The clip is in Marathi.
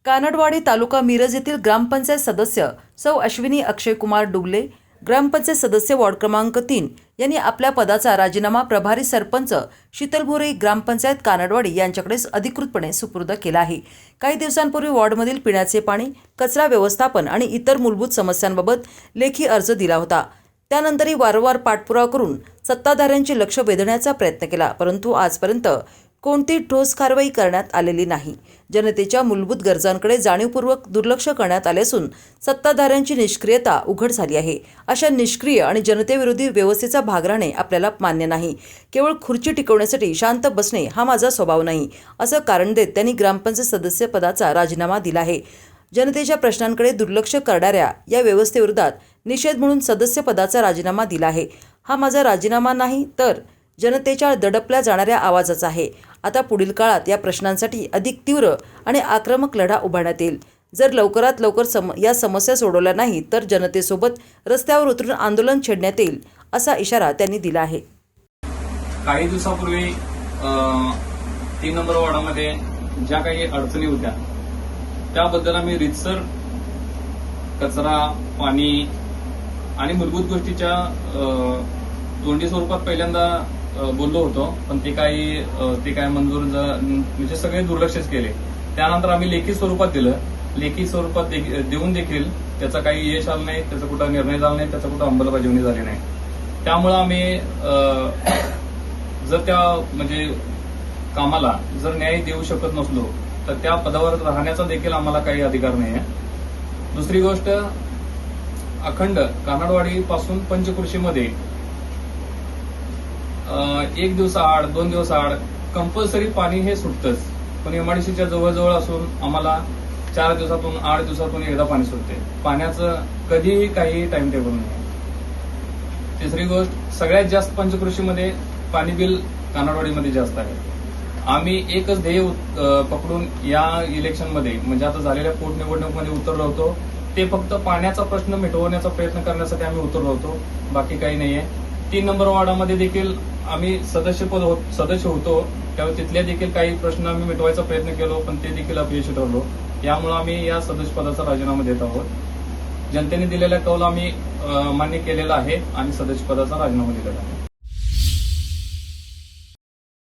कानडवाडी तालुका मिरज येथील ग्रामपंचायत सदस्य सौ अश्विनी अक्षय कुमार डुगले, ग्रामपंचायत सदस्य वॉर्ड क्रमांक 3 यांनी आपल्या पदाचा राजीनामा प्रभारी सरपंच शीतल भोरे ग्रामपंचायत कानडवाडी यांच्याकडे अधिकृतपणे सुपूर्द केला आहे। काही दिवसांपूर्वी वॉर्डमधील पिण्याचे पाणी, कचरा व्यवस्थापन आणि इतर मूलभूत समस्यांबाबत लेखी अर्ज दिला होता। त्यानंतरही वारंवार पाठपुरावा करून सत्ताधाऱ्यांचे लक्ष वेधण्याचा प्रयत्न केला, परंतु आजपर्यंत कोणती ठोस कारवाई करण्यात आलेली नाही। जनतेच्या मूलभूत गरजांकडे जाणीवपूर्वक दुर्लक्ष करण्यात आले असून सत्ताधाऱ्यांची निष्क्रियता उघड झाली आहे। अशा निष्क्रिय आणि जनतेविरोधी व्यवस्थेचा भाग राहणे आपल्याला मान्य नाही। केवळ खुर्ची टिकवण्यासाठी शांत बसणे हा माझा स्वभाव नाही, असं कारण देत त्यांनी ग्रामपंचायत सदस्य पदाचा राजीनामा दिला आहे। जनतेच्या प्रश्नांकडे दुर्लक्ष करणाऱ्या या व्यवस्थेविरोधात निषेध म्हणून सदस्य पदाचा राजीनामा दिला आहे। हा माझा राजीनामा नाही, तर जनतेच्या दडपल्या जाणाऱ्या आवाजाचा आहे। आता पुढील काळात या प्रश्नांसाठी अधिक तीव्र आणि आक्रमक लढा उभारण्यात येईल। जर लवकरात लवकर या समस्या सोडवल्या नाही तर जनतेसोबत रस्त्यावर उतरून आंदोलन छेडण्यात येईल, असा इशारा त्यांनी दिला आहे। काही दिवसापूर्वी 3 नंबर वॉर्डामध्ये ज्या काही अडचणी होत्या त्याबद्दल आम्ही रितसर कचरा, पाणी आणि मूलभूत गोष्टीच्या तोंडी स्वरूपात पहिल्यांदा बोललो होतो, पण ते काय मंजूर म्हणजे सगळे दुर्लक्षच केले। त्यानंतर आम्ही लेखी स्वरूपात दिलं, लेखी स्वरूपात देऊन देखील त्याचा काही यश आलं नाही, त्याचा कुठं निर्णय झाला नाही, त्याचा कुठं अंमलबजावणी झाली नाही। त्यामुळे आम्ही जर त्या म्हणजे कामाला जर न्याय देऊ शकत नसलो तर त्या पदावर राहण्याचा देखील आम्हाला काही अधिकार नाही आहे। दुसरी गोष्ट, अखंड कानडवाडी पासून पंचकृषीमध्ये 1 दिवसाआड 2 दिवसाआड कंपल्सरी पाणी हे सुटतंच, पण एमआयडीसीच्या जवळजवळ असून आम्हाला 4 दिवसातून 8 दिवसातून एकदा पाणी सुटते। पाण्याचं कधीही काही टाइम टेबल नाही। तिसरी गोष्ट, सगळ्यात जास्त पंचकृषीमध्ये पाणी बिल कानडवाडीमध्ये जास्त आहे। आम्ही एकच ध्येय पकडून या इलेक्शनमध्ये म्हणजे आता झालेल्या पोटनिवडणुकीमध्ये उतरलो होतो, ते फक्त पाण्याचा प्रश्न मिटवण्याचा प्रयत्न करण्यासाठी आम्ही उतरलो होतो, बाकी काही नाहीये। 3 नंबर वॉर्डामध्ये देखील आम्ही सदस्य होतो, त्यावेळी तिथल्या देखील काही प्रश्न आम्ही मिटवायचा प्रयत्न केलो, पण ते देखील अपयशी ठरलो। यामुळे आम्ही या सदस्य पदाचा राजीनामा देत आहोत। जनतेने दिलेला कौल आम्ही मान्य केलेला आहे आणि सदस्य पदाचा राजीनामा दिलेला आहे।